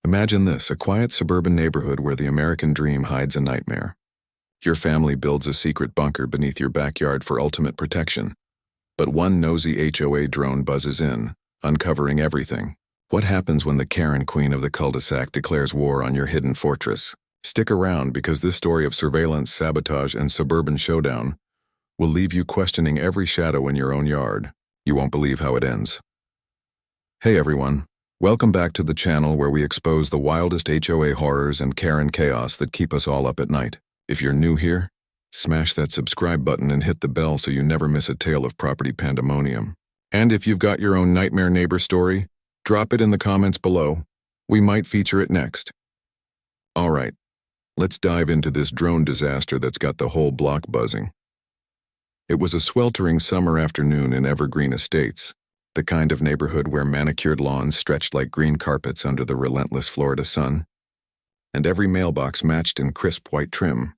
Imagine this, a quiet suburban neighborhood where the American dream hides a nightmare. Your family builds a secret bunker beneath your backyard for ultimate protection. But one nosy HOA drone buzzes in, uncovering everything. What happens when the Karen Queen of the cul-de-sac declares war on your hidden fortress? Stick around because this story of surveillance, sabotage, and suburban showdown will leave you questioning every shadow in your own yard. You won't believe how it ends. Hey everyone. Welcome back to the channel where we expose the wildest HOA horrors and Karen chaos that keep us all up at night. If you're new here, smash that subscribe button and hit the bell so you never miss a tale of property pandemonium. And if you've got your own nightmare neighbor story, drop it in the comments below. We might feature it next. Alright, let's dive into this drone disaster that's got the whole block buzzing. It was a sweltering summer afternoon in Evergreen Estates, the kind of neighborhood where manicured lawns stretched like green carpets under the relentless Florida sun, and every mailbox matched in crisp white trim.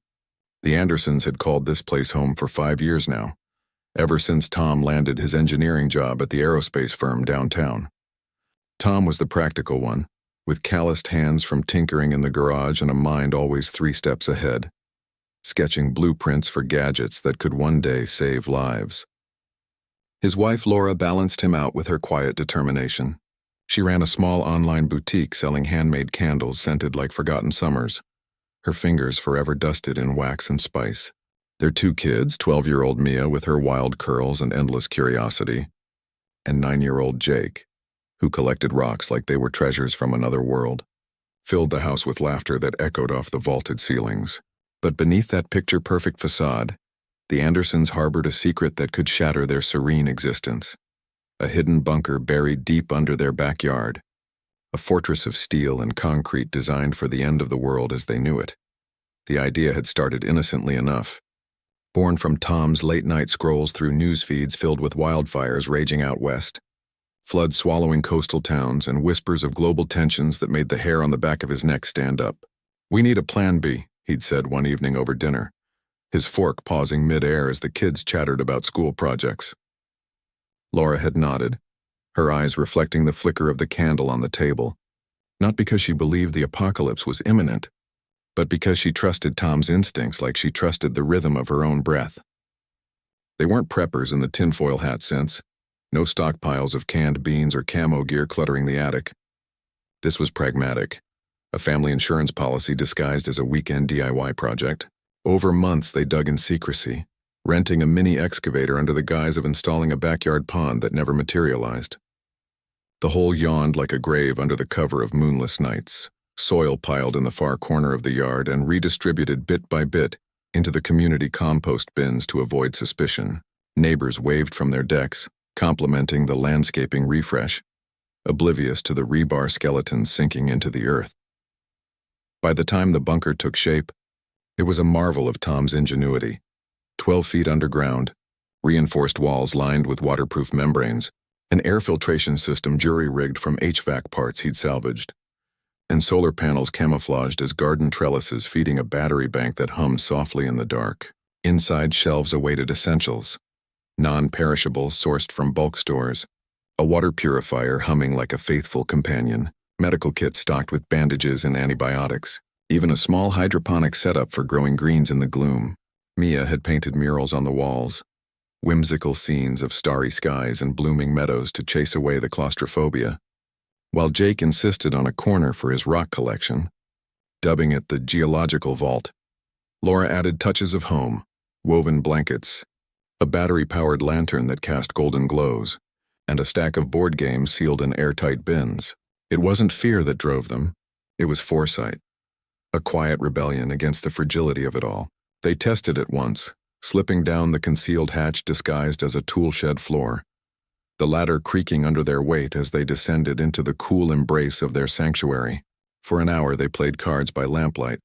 The Andersons had called this place home for 5 years now, ever since Tom landed his engineering job at the aerospace firm downtown. Tom was the practical one, with calloused hands from tinkering in the garage and a mind always 3 steps ahead, sketching blueprints for gadgets that could one day save lives. His wife Laura balanced him out with her quiet determination. She ran a small online boutique selling handmade candles scented like forgotten summers, her fingers forever dusted in wax and spice. Their 2 kids, 12-year-old Mia with her wild curls and endless curiosity, and 9-year-old Jake, who collected rocks like they were treasures from another world, filled the house with laughter that echoed off the vaulted ceilings. But beneath that picture-perfect facade, the Andersons harbored a secret that could shatter their serene existence. A hidden bunker buried deep under their backyard. A fortress of steel and concrete designed for the end of the world as they knew it. The idea had started innocently enough. Born from Tom's late-night scrolls through news feeds filled with wildfires raging out west, floods swallowing coastal towns, and whispers of global tensions that made the hair on the back of his neck stand up. "We need a plan B," he'd said one evening over dinner, his fork pausing mid-air as the kids chattered about school projects. Laura had nodded, her eyes reflecting the flicker of the candle on the table, not because she believed the apocalypse was imminent, but because she trusted Tom's instincts like she trusted the rhythm of her own breath. They weren't preppers in the tinfoil hat sense, no stockpiles of canned beans or camo gear cluttering the attic. This was pragmatic, a family insurance policy disguised as a weekend DIY project. Over months they dug in secrecy, renting a mini excavator under the guise of installing a backyard pond that never materialized. The hole yawned like a grave under the cover of moonless nights, soil piled in the far corner of the yard and redistributed bit by bit into the community compost bins to avoid suspicion. Neighbors waved from their decks, complimenting the landscaping refresh, oblivious to the rebar skeletons sinking into the earth. By the time the bunker took shape, it was a marvel of Tom's ingenuity. 12 feet underground, reinforced walls lined with waterproof membranes, an air filtration system jury-rigged from HVAC parts he'd salvaged, and solar panels camouflaged as garden trellises feeding a battery bank that hummed softly in the dark. Inside, shelves awaited essentials, non-perishables sourced from bulk stores, a water purifier humming like a faithful companion, medical kits stocked with bandages and antibiotics, even a small hydroponic setup for growing greens in the gloom. Mia had painted murals on the walls, whimsical scenes of starry skies and blooming meadows to chase away the claustrophobia, while Jake insisted on a corner for his rock collection, dubbing it the geological vault. Laura added touches of home, woven blankets, a battery-powered lantern that cast golden glows, and a stack of board games sealed in airtight bins. It wasn't fear that drove them, it was foresight. A quiet rebellion against the fragility of it all. They tested it once, slipping down the concealed hatch disguised as a tool shed floor, the ladder creaking under their weight as they descended into the cool embrace of their sanctuary. For an hour they played cards by lamplight,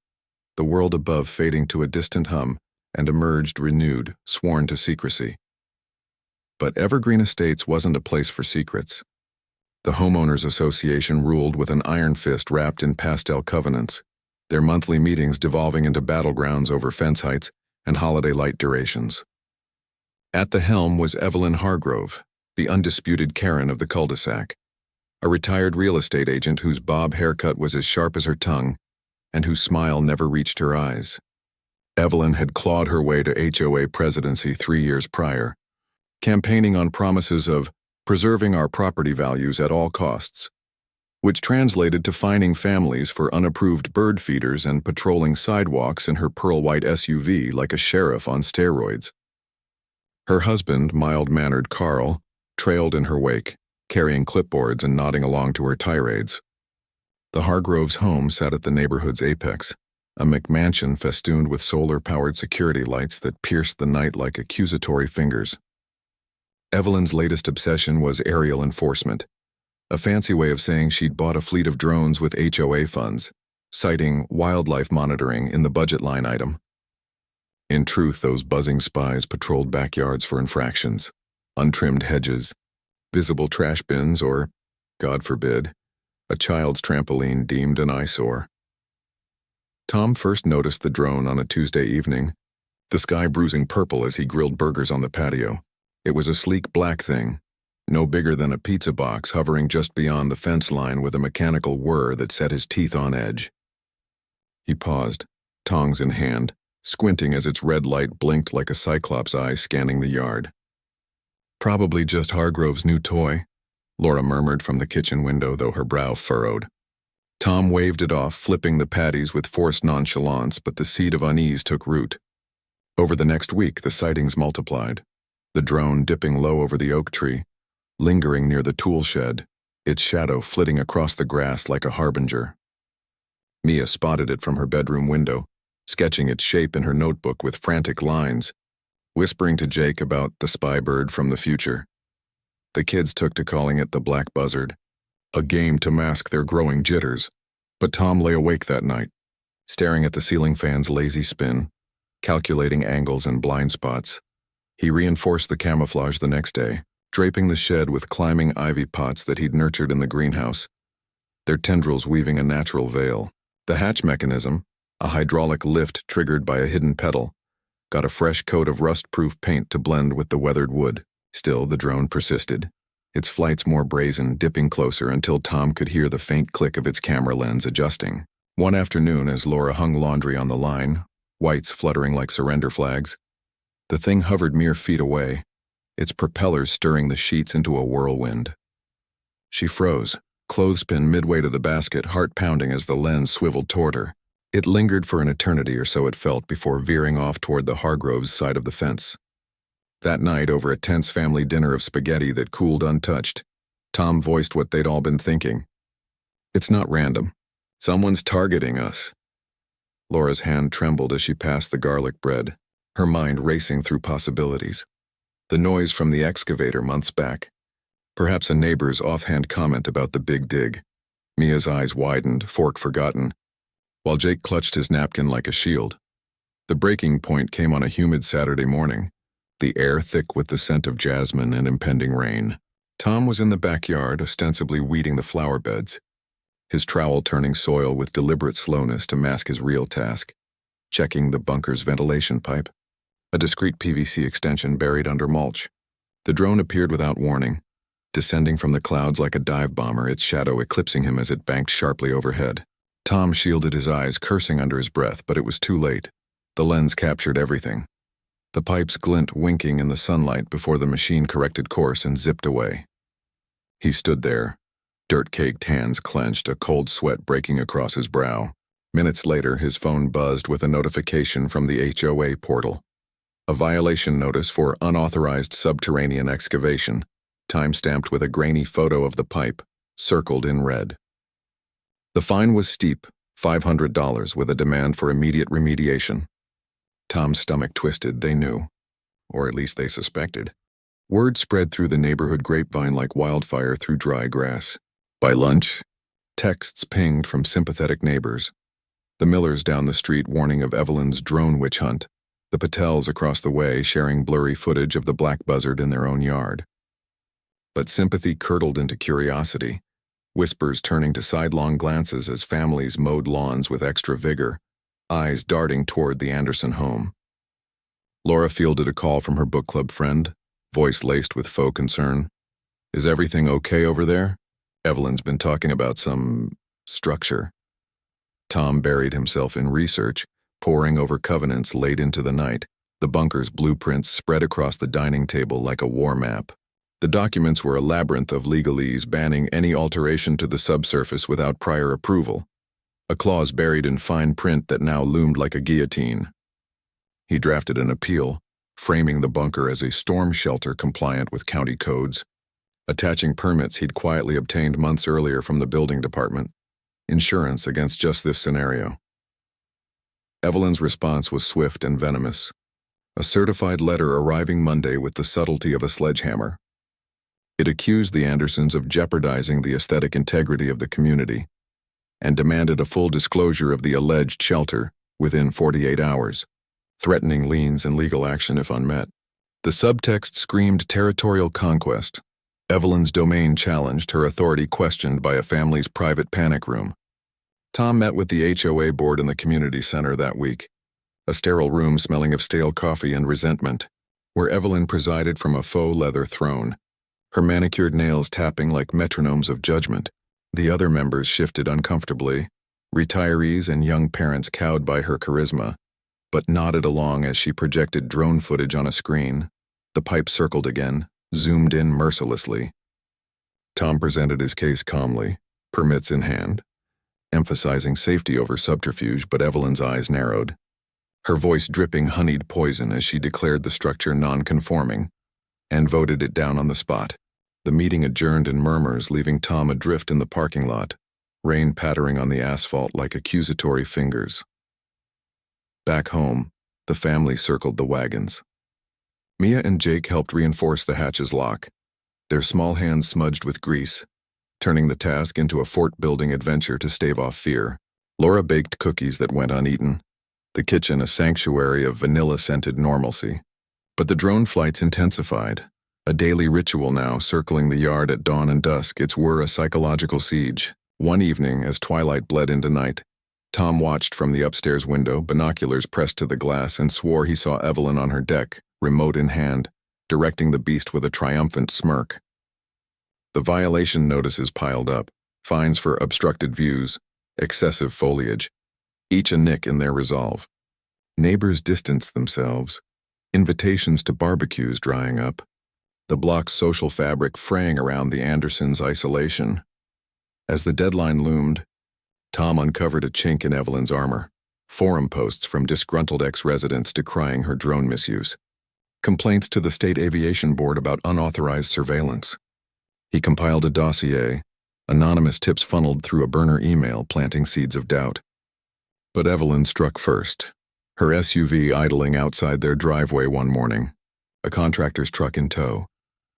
the world above fading to a distant hum, and emerged renewed, sworn to secrecy. But Evergreen Estates wasn't a place for secrets. The Homeowners Association ruled with an iron fist wrapped in pastel covenants, their monthly meetings devolving into battlegrounds over fence heights and holiday light durations. At the helm was Evelyn Hargrove, the undisputed Karen of the cul-de-sac, a retired real estate agent whose bob haircut was as sharp as her tongue and whose smile never reached her eyes. Evelyn had clawed her way to HOA presidency 3 years prior, campaigning on promises of preserving our property values at all costs, which translated to fining families for unapproved bird feeders and patrolling sidewalks in her pearl-white SUV like a sheriff on steroids. Her husband, mild-mannered Carl, trailed in her wake, carrying clipboards and nodding along to her tirades. The Hargroves' home sat at the neighborhood's apex, a McMansion festooned with solar-powered security lights that pierced the night like accusatory fingers. Evelyn's latest obsession was aerial enforcement, a fancy way of saying she'd bought a fleet of drones with HOA funds, citing wildlife monitoring in the budget line item. In truth, those buzzing spies patrolled backyards for infractions, untrimmed hedges, visible trash bins, or, God forbid, a child's trampoline deemed an eyesore. Tom first noticed the drone on a Tuesday evening, the sky bruising purple as he grilled burgers on the patio. It was a sleek black thing, no bigger than a pizza box, hovering just beyond the fence line with a mechanical whir that set his teeth on edge. He paused, tongs in hand, squinting as its red light blinked like a cyclops eye scanning the yard. "Probably just Hargrove's new toy," Laura murmured from the kitchen window, though her brow furrowed. Tom waved it off, flipping the patties with forced nonchalance, but the seed of unease took root. Over the next week, the sightings multiplied, the drone dipping low over the oak tree, lingering near the tool shed, its shadow flitting across the grass like a harbinger. Mia spotted it from her bedroom window, sketching its shape in her notebook with frantic lines, whispering to Jake about the spy bird from the future. The kids took to calling it the black buzzard, a game to mask their growing jitters. But Tom lay awake that night, staring at the ceiling fan's lazy spin, calculating angles and blind spots. He reinforced the camouflage the next day, draping the shed with climbing ivy pots that he'd nurtured in the greenhouse, their tendrils weaving a natural veil. The hatch mechanism, a hydraulic lift triggered by a hidden pedal, got a fresh coat of rust-proof paint to blend with the weathered wood. Still, the drone persisted, its flights more brazen, dipping closer until Tom could hear the faint click of its camera lens adjusting. One afternoon, as Laura hung laundry on the line, whites fluttering like surrender flags, the thing hovered mere feet away, its propellers stirring the sheets into a whirlwind. She froze, clothespin midway to the basket, heart pounding as the lens swiveled toward her. It lingered for an eternity, or so it felt, before veering off toward the Hargroves' side of the fence. That night, over a tense family dinner of spaghetti that cooled untouched, Tom voiced what they'd all been thinking. "It's not random. Someone's targeting us." Laura's hand trembled as she passed the garlic bread, her mind racing through possibilities. The noise from the excavator months back. Perhaps a neighbor's offhand comment about the big dig. Mia's eyes widened, fork forgotten, while Jake clutched his napkin like a shield. The breaking point came on a humid Saturday morning, the air thick with the scent of jasmine and impending rain. Tom was in the backyard, ostensibly weeding the flower beds, his trowel turning soil with deliberate slowness to mask his real task, checking the bunker's ventilation pipe, a discreet PVC extension buried under mulch. The drone appeared without warning, descending from the clouds like a dive bomber, its shadow eclipsing him as it banked sharply overhead. Tom shielded his eyes, cursing under his breath, but it was too late. The lens captured everything, the pipe's glint winking in the sunlight before the machine corrected course and zipped away. He stood there, dirt-caked hands clenched, a cold sweat breaking across his brow. Minutes later, his phone buzzed with a notification from the HOA portal. A violation notice for unauthorized subterranean excavation, time-stamped with a grainy photo of the pipe, circled in red. The fine was steep, $500, with a demand for immediate remediation. Tom's stomach twisted, they knew. Or at least they suspected. Word spread through the neighborhood grapevine like wildfire through dry grass. By lunch, texts pinged from sympathetic neighbors. The Millers down the street warning of Evelyn's drone witch hunt. The Patels across the way sharing blurry footage of the black buzzard in their own yard. But sympathy curdled into curiosity, whispers turning to sidelong glances as families mowed lawns with extra vigor, eyes darting toward the Anderson home. Laura fielded a call from her book club friend, voice laced with faux concern. "Is everything okay over there?" Evelyn's been talking about some structure. Tom buried himself in research, poring over covenants late into the night. The bunker's blueprints spread across the dining table like a war map. The documents were a labyrinth of legalese banning any alteration to the subsurface without prior approval, a clause buried in fine print that now loomed like a guillotine. He drafted an appeal, framing the bunker as a storm shelter compliant with county codes, attaching permits he'd quietly obtained months earlier from the building department, insurance against just this scenario. Evelyn's response was swift and venomous, a certified letter arriving Monday with the subtlety of a sledgehammer. It accused the Andersons of jeopardizing the aesthetic integrity of the community and demanded a full disclosure of the alleged shelter within 48 hours, threatening liens and legal action if unmet. The subtext screamed territorial conquest. Evelyn's domain challenged, her authority questioned by a family's private panic room. Tom met with the HOA board in the community center that week, a sterile room smelling of stale coffee and resentment, where Evelyn presided from a faux leather throne, her manicured nails tapping like metronomes of judgment. The other members shifted uncomfortably, retirees and young parents cowed by her charisma, but nodded along as she projected drone footage on a screen. The pipe circled again, zoomed in mercilessly. Tom presented his case calmly, permits in hand, emphasizing safety over subterfuge, but Evelyn's eyes narrowed, her voice dripping honeyed poison as she declared the structure non-conforming and voted it down on the spot. The meeting adjourned in murmurs, leaving Tom adrift in the parking lot, rain pattering on the asphalt like accusatory fingers. Back home, the family circled the wagons. Mia and Jake helped reinforce the hatch's lock, their small hands smudged with grease, turning the task into a fort-building adventure to stave off fear. Laura baked cookies that went uneaten, the kitchen a sanctuary of vanilla-scented normalcy. But the drone flights intensified, a daily ritual now circling the yard at dawn and dusk. Its were a psychological siege. One evening, as twilight bled into night, Tom watched from the upstairs window, binoculars pressed to the glass, and swore he saw Evelyn on her deck, remote in hand, directing the beast with a triumphant smirk. The violation notices piled up, fines for obstructed views, excessive foliage, each a nick in their resolve. Neighbors distanced themselves, invitations to barbecues drying up, the block's social fabric fraying around the Andersons' isolation. As the deadline loomed, Tom uncovered a chink in Evelyn's armor, forum posts from disgruntled ex-residents decrying her drone misuse, complaints to the State Aviation Board about unauthorized surveillance. He compiled a dossier, anonymous tips funneled through a burner email planting seeds of doubt. But Evelyn struck first, her SUV idling outside their driveway one morning, a contractor's truck in tow,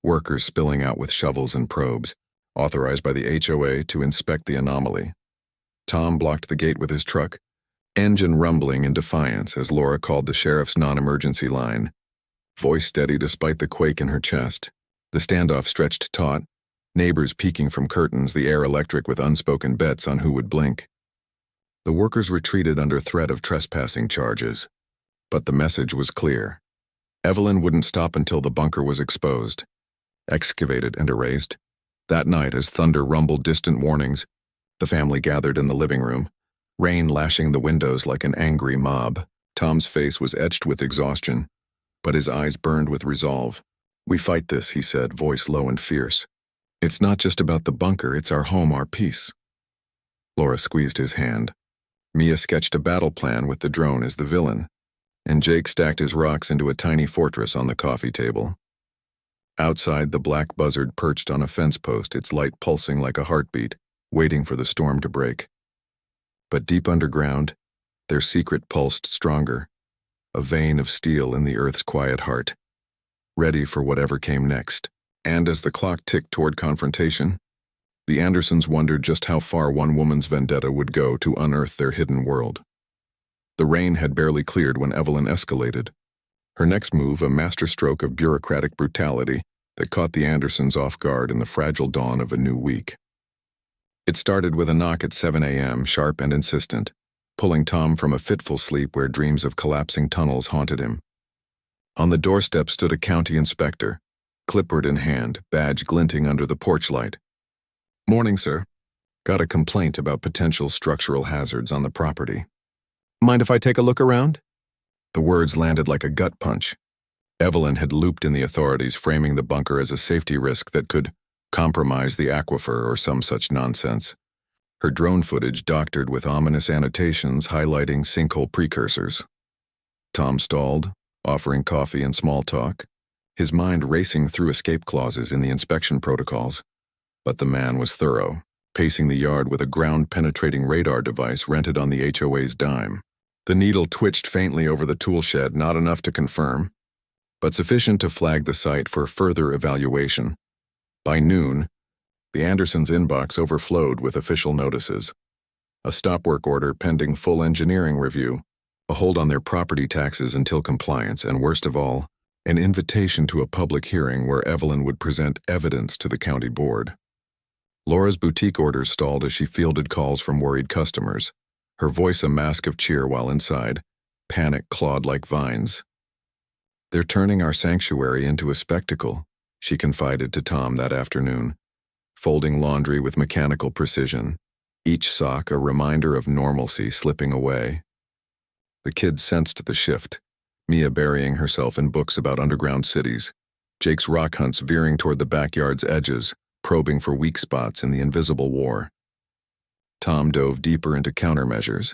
workers spilling out with shovels and probes, authorized by the HOA to inspect the anomaly. Tom blocked the gate with his truck, engine rumbling in defiance as Laura called the sheriff's non-emergency line, voice steady despite the quake in her chest. The standoff stretched taut, neighbors peeking from curtains, the air electric with unspoken bets on who would blink. The workers retreated under threat of trespassing charges, but the message was clear. Evelyn wouldn't stop until the bunker was exposed, excavated and erased. That night, as thunder rumbled distant warnings, the family gathered in the living room, rain lashing the windows like an angry mob. Tom's face was etched with exhaustion, but his eyes burned with resolve. "We fight this," he said, voice low and fierce. "It's not just about the bunker, it's our home, our peace." Laura squeezed his hand. Mia sketched a battle plan with the drone as the villain, and Jake stacked his rocks into a tiny fortress on the coffee table. Outside, the black buzzard perched on a fence post, its light pulsing like a heartbeat, waiting for the storm to break. But deep underground, their secret pulsed stronger, a vein of steel in the earth's quiet heart, ready for whatever came next. And as the clock ticked toward confrontation, the Andersons wondered just how far one woman's vendetta would go to unearth their hidden world. The rain had barely cleared when Evelyn escalated, her next move a masterstroke of bureaucratic brutality that caught the Andersons off guard in the fragile dawn of a new week. It started with a knock at 7 a.m., sharp and insistent, pulling Tom from a fitful sleep where dreams of collapsing tunnels haunted him. On the doorstep stood a county inspector, clipboard in hand, badge glinting under the porch light. Morning, sir. Got a complaint about potential structural hazards on the property. Mind if I take a look around? The words landed like a gut punch. Evelyn had looped in the authorities, framing the bunker as a safety risk that could compromise the aquifer or some such nonsense. Her drone footage doctored with ominous annotations highlighting sinkhole precursors. Tom stalled, offering coffee and small talk, his mind racing through escape clauses in the inspection protocols. But the man was thorough, pacing the yard with a ground-penetrating radar device rented on the HOA's dime. The needle twitched faintly over the tool shed, not enough to confirm, but sufficient to flag the site for further evaluation. By noon, the Andersons' inbox overflowed with official notices. A stop work order pending full engineering review, a hold on their property taxes until compliance, and worst of all, an invitation to a public hearing where Evelyn would present evidence to the county board. Laura's boutique orders stalled as she fielded calls from worried customers, her voice a mask of cheer while inside, panic clawed like vines. "They're turning our sanctuary into a spectacle," she confided to Tom that afternoon, folding laundry with mechanical precision, each sock a reminder of normalcy slipping away. The kids sensed the shift, Mia burying herself in books about underground cities, Jake's rock hunts veering toward the backyard's edges, probing for weak spots in the invisible war. Tom dove deeper into countermeasures,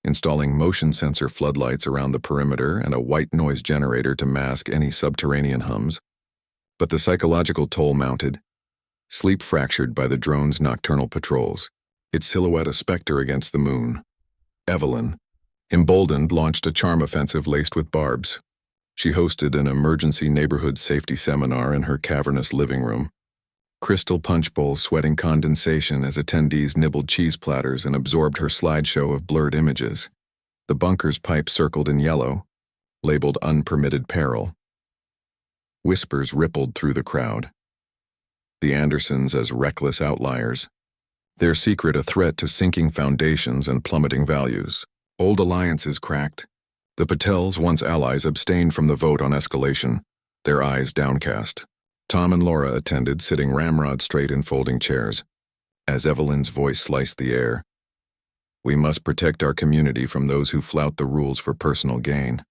installing motion sensor floodlights around the perimeter and a white noise generator to mask any subterranean hums. But the psychological toll mounted, sleep fractured by the drone's nocturnal patrols, its silhouette a specter against the moon. Evelyn, emboldened, launched a charm offensive laced with barbs. She hosted an emergency neighborhood safety seminar in her cavernous living room, crystal punch bowl sweating condensation as attendees nibbled cheese platters and absorbed her slideshow of blurred images. The bunker's pipe circled in yellow, labeled unpermitted peril. Whispers rippled through the crowd. The Andersons as reckless outliers, their secret a threat to sinking foundations and plummeting values. Old alliances cracked. The Patels, once allies, abstained from the vote on escalation, their eyes downcast. Tom and Laura attended, sitting ramrod straight in folding chairs. As Evelyn's voice sliced the air, "We must protect our community from those who flout the rules for personal gain."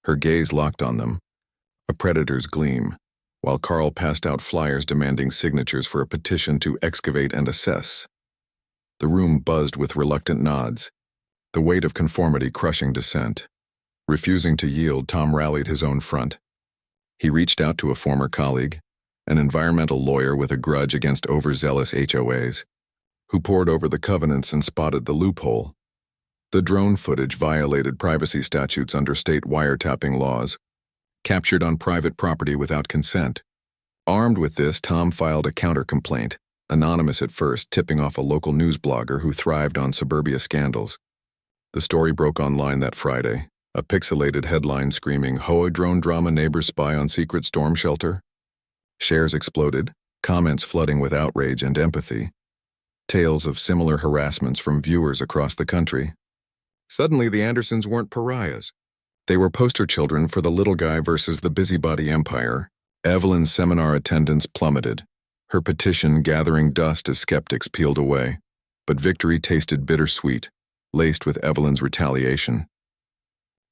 Her gaze locked on them, a predator's gleam, while Carl passed out flyers demanding signatures for a petition to excavate and assess. The room buzzed with reluctant nods, the weight of conformity crushing dissent. Refusing to yield, Tom rallied his own front. He reached out to a former colleague, an environmental lawyer with a grudge against overzealous HOAs, who pored over the covenants and spotted the loophole. The drone footage violated privacy statutes under state wiretapping laws, captured on private property without consent. Armed with this, Tom filed a counter-complaint, anonymous at first, tipping off a local news blogger who thrived on suburbia scandals. The story broke online that Friday, a pixelated headline screaming, "HOA drone drama neighbors spy on secret storm shelter." Shares exploded, comments flooding with outrage and empathy. Tales of similar harassments from viewers across the country. Suddenly, the Andersons weren't pariahs. They were poster children for the little guy versus the busybody empire. Evelyn's seminar attendance plummeted, her petition gathering dust as skeptics peeled away. But victory tasted bittersweet, laced with Evelyn's retaliation.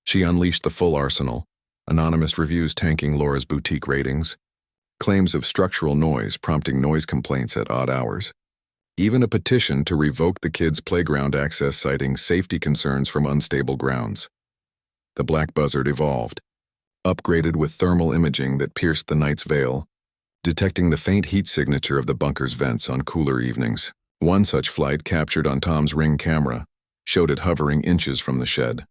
She unleashed the full arsenal, anonymous reviews tanking Laura's boutique ratings, claims of structural noise prompting noise complaints at odd hours, even a petition to revoke the kids' playground access citing safety concerns from unstable grounds. The Black Buzzard evolved, upgraded with thermal imaging that pierced the night's veil, detecting the faint heat signature of the bunker's vents on cooler evenings. One such flight, captured on Tom's Ring camera, showed it hovering inches from the shed,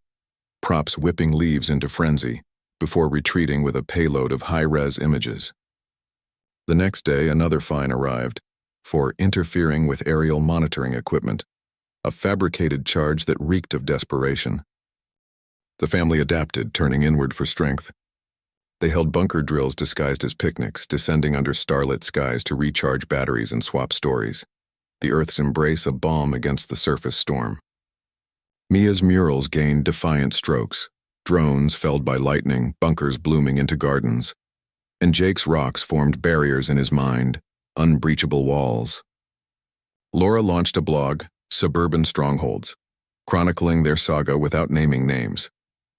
props whipping leaves into frenzy, before retreating with a payload of high-res images. The next day, another fine arrived, for interfering with aerial monitoring equipment, a fabricated charge that reeked of desperation. The family adapted, turning inward for strength. They held bunker drills disguised as picnics, descending under starlit skies to recharge batteries and swap stories, the Earth's embrace a balm against the surface storm. Mia's murals gained defiant strokes, drones felled by lightning, bunkers blooming into gardens, and Jake's rocks formed barriers in his mind, unbreachable walls. Laura launched a blog, Suburban Strongholds, chronicling their saga without naming names,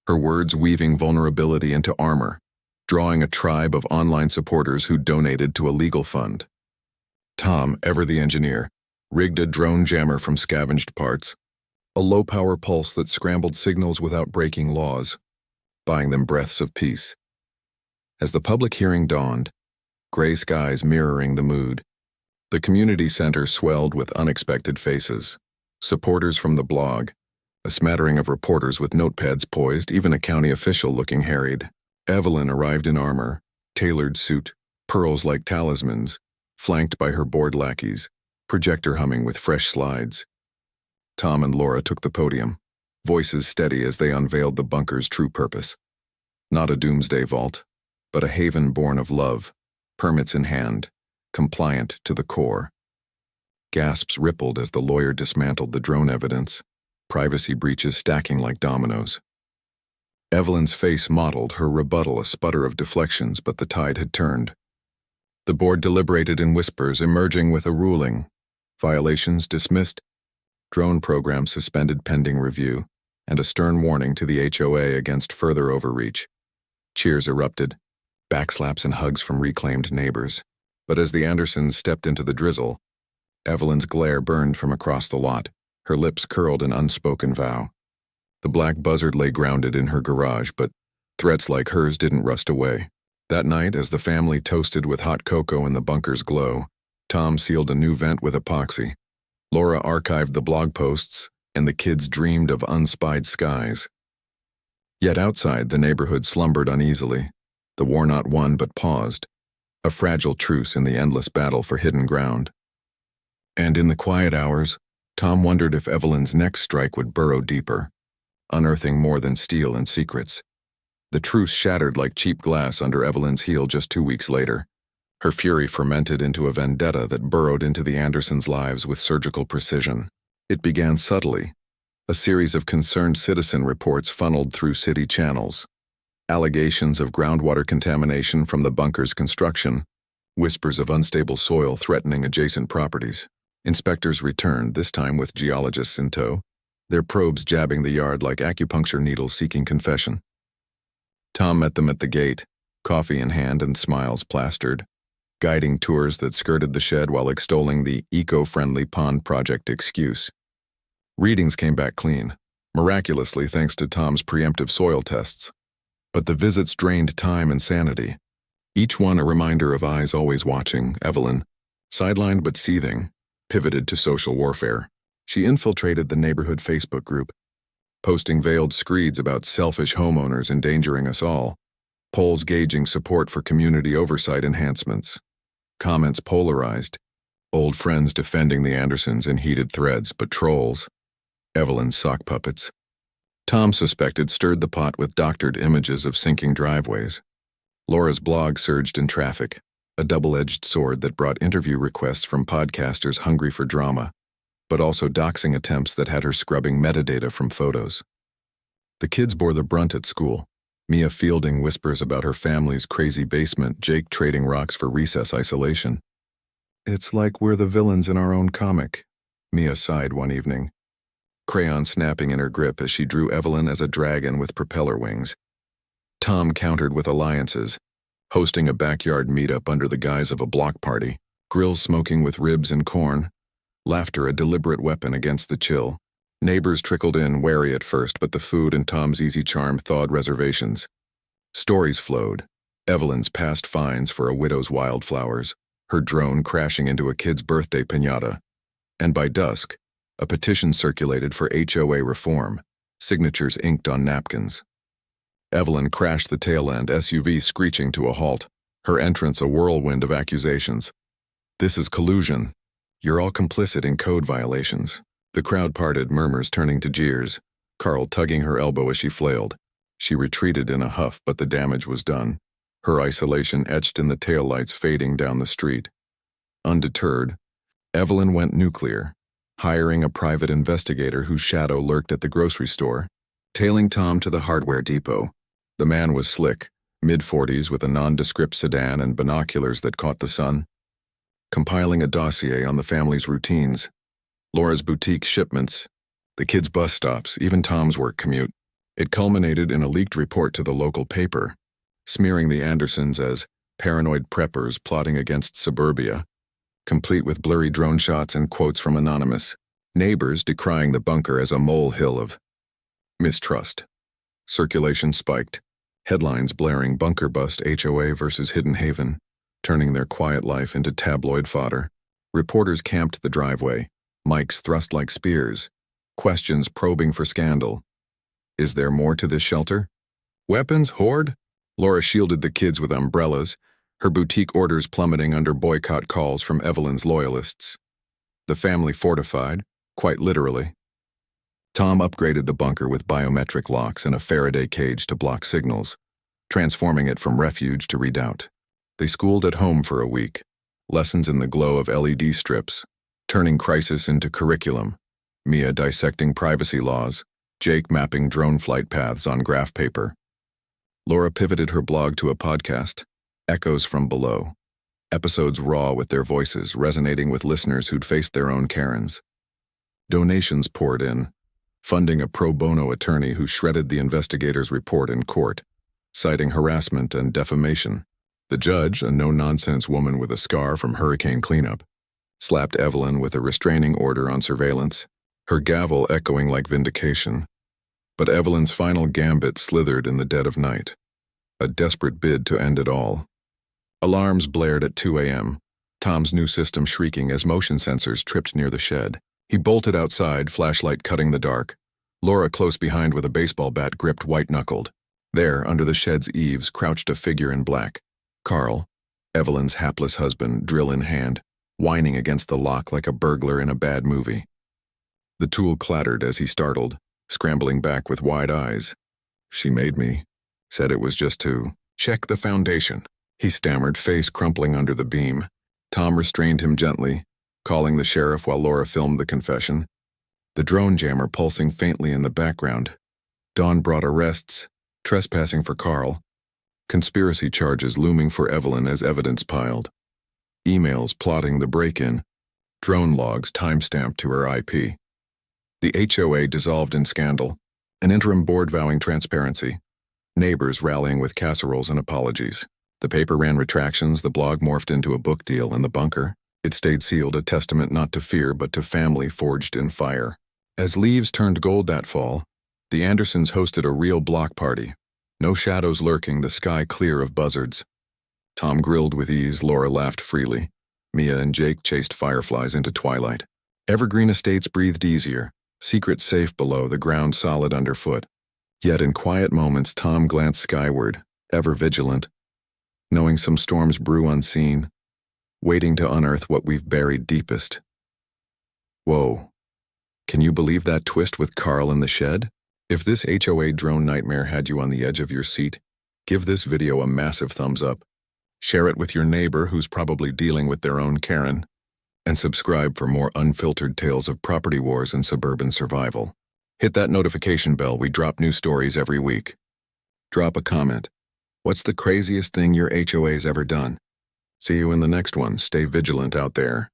her words weaving vulnerability into armor, drawing a tribe of online supporters who donated to a legal fund. Tom, ever the engineer, rigged a drone jammer from scavenged parts, a low-power pulse that scrambled signals without breaking laws, buying them breaths of peace. As the public hearing dawned, gray skies mirroring the mood, the community center swelled with unexpected faces, supporters from the blog, a smattering of reporters with notepads poised, even a county official looking harried. Evelyn arrived in armor, tailored suit, pearls like talismans, flanked by her bored lackeys, projector humming with fresh slides. Tom and Laura took the podium, voices steady as they unveiled the bunker's true purpose. Not a doomsday vault, but a haven born of love, permits in hand, compliant to the core. Gasps rippled as the lawyer dismantled the drone evidence, privacy breaches stacking like dominoes. Evelyn's face modeled her rebuttal, a sputter of deflections, but the tide had turned. The board deliberated in whispers, emerging with a ruling. Violations dismissed, drone program suspended pending review, and a stern warning to the HOA against further overreach. Cheers erupted, backslaps and hugs from reclaimed neighbors. But as the Andersons stepped into the drizzle, Evelyn's glare burned from across the lot, her lips curled in unspoken vow. The black buzzard lay grounded in her garage, but threats like hers didn't rust away. That night, as the family toasted with hot cocoa in the bunker's glow, Tom sealed a new vent with epoxy. Laura archived the blog posts, and the kids dreamed of unspied skies. Yet outside, the neighborhood slumbered uneasily. The war not won but paused, a fragile truce in the endless battle for hidden ground. And in the quiet hours, Tom wondered if Evelyn's next strike would burrow deeper, unearthing more than steel and secrets. The truce shattered like cheap glass under Evelyn's heel just 2 weeks later. Her fury fermented into a vendetta that burrowed into the Andersons' lives with surgical precision. It began subtly, a series of concerned citizen reports funneled through city channels. Allegations of groundwater contamination from the bunker's construction, whispers of unstable soil threatening adjacent properties. Inspectors returned, this time with geologists in tow, their probes jabbing the yard like acupuncture needles seeking confession. Tom met them at the gate, coffee in hand and smiles plastered, guiding tours that skirted the shed while extolling the eco-friendly pond project excuse. Readings came back clean, miraculously thanks to Tom's preemptive soil tests. But the visits drained time and sanity, each one a reminder of eyes always watching. Evelyn, sidelined but seething, pivoted to social warfare. She infiltrated the neighborhood Facebook group, posting veiled screeds about selfish homeowners endangering us all, polls gauging support for community oversight enhancements, comments polarized, old friends defending the Andersons in heated threads, but trolls, Evelyn's sock puppets. Tom suspected stirred the pot with doctored images of sinking driveways. Laura's blog surged in traffic, a double-edged sword that brought interview requests from podcasters hungry for drama, but also doxing attempts that had her scrubbing metadata from photos. The kids bore the brunt at school. Mia fielding whispers about her family's crazy basement, Jake trading rocks for recess isolation. "It's like we're the villains in our own comic," Mia sighed one evening, crayon snapping in her grip as she drew Evelyn as a dragon with propeller wings. Tom countered with alliances, hosting a backyard meetup under the guise of a block party, grills smoking with ribs and corn, laughter a deliberate weapon against the chill. Neighbors trickled in, wary at first, but the food and Tom's easy charm thawed reservations. Stories flowed, Evelyn's past fines for a widow's wildflowers, her drone crashing into a kid's birthday piñata, and by dusk, a petition circulated for HOA reform, signatures inked on napkins. Evelyn crashed the tail-end SUV screeching to a halt, her entrance a whirlwind of accusations. "This is collusion. You're all complicit in code violations." The crowd parted, murmurs turning to jeers, Carl tugging her elbow as she flailed. She retreated in a huff, but the damage was done, her isolation etched in the taillights fading down the street. Undeterred, Evelyn went nuclear, hiring a private investigator whose shadow lurked at the grocery store, tailing Tom to the hardware depot. The man was slick, mid-40s with a nondescript sedan and binoculars that caught the sun, compiling a dossier on the family's routines, Laura's boutique shipments, the kids' bus stops, even Tom's work commute. It culminated in a leaked report to the local paper, smearing the Andersons as paranoid preppers plotting against suburbia, complete with blurry drone shots and quotes from anonymous neighbors decrying the bunker as a molehill of mistrust. Circulation spiked, headlines blaring bunker bust HOA versus Hidden Haven, turning their quiet life into tabloid fodder. Reporters camped the driveway, mics thrust like spears, questions probing for scandal. Is there more to this shelter? Weapons, horde? Laura shielded the kids with umbrellas, her boutique orders plummeting under boycott calls from Evelyn's loyalists. The family fortified, quite literally. Tom upgraded the bunker with biometric locks and a Faraday cage to block signals, transforming it from refuge to redoubt. They schooled at home for a week, lessons in the glow of LED strips, turning crisis into curriculum, Mia dissecting privacy laws, Jake mapping drone flight paths on graph paper. Laura pivoted her blog to a podcast, Echoes from Below, episodes raw with their voices resonating with listeners who'd faced their own Karens. Donations poured in, funding a pro bono attorney who shredded the investigator's report in court, citing harassment and defamation. The judge, a no-nonsense woman with a scar from hurricane cleanup, slapped Evelyn with a restraining order on surveillance, her gavel echoing like vindication. But Evelyn's final gambit slithered in the dead of night, a desperate bid to end it all. Alarms blared at 2 a.m., Tom's new system shrieking as motion sensors tripped near the shed. He bolted outside, flashlight cutting the dark. Laura, close behind with a baseball bat gripped white-knuckled. There, under the shed's eaves, crouched a figure in black. Carl, Evelyn's hapless husband, drill in hand, whining against the lock like a burglar in a bad movie. The tool clattered as he startled, scrambling back with wide eyes. She made me. Said it was just to check the foundation. He stammered, face crumpling under the beam. Tom restrained him gently, calling the sheriff while Laura filmed the confession. The drone jammer pulsing faintly in the background. Dawn brought arrests, trespassing for Carl, conspiracy charges looming for Evelyn as evidence piled, emails plotting the break-in, drone logs time-stamped to her IP. The HOA dissolved in scandal, an interim board vowing transparency, neighbors rallying with casseroles and apologies. The paper ran retractions, the blog morphed into a book deal, and the bunker, it stayed sealed, a testament not to fear but to family forged in fire. As leaves turned gold that fall, the Andersons hosted a real block party. No shadows lurking, the sky clear of buzzards. Tom grilled with ease, Laura laughed freely. Mia and Jake chased fireflies into twilight. Evergreen Estates breathed easier, secret safe below, the ground solid underfoot. Yet in quiet moments Tom glanced skyward, ever vigilant, knowing some storms brew unseen, waiting to unearth what we've buried deepest. Whoa. Can you believe that twist with Carl in the shed? If this HOA drone nightmare had you on the edge of your seat, give this video a massive thumbs up. Share it with your neighbor who's probably dealing with their own Karen, and subscribe for more unfiltered tales of property wars and suburban survival. Hit that notification bell, we drop new stories every week. Drop a comment. What's the craziest thing your HOA's ever done? See you in the next one. Stay vigilant out there.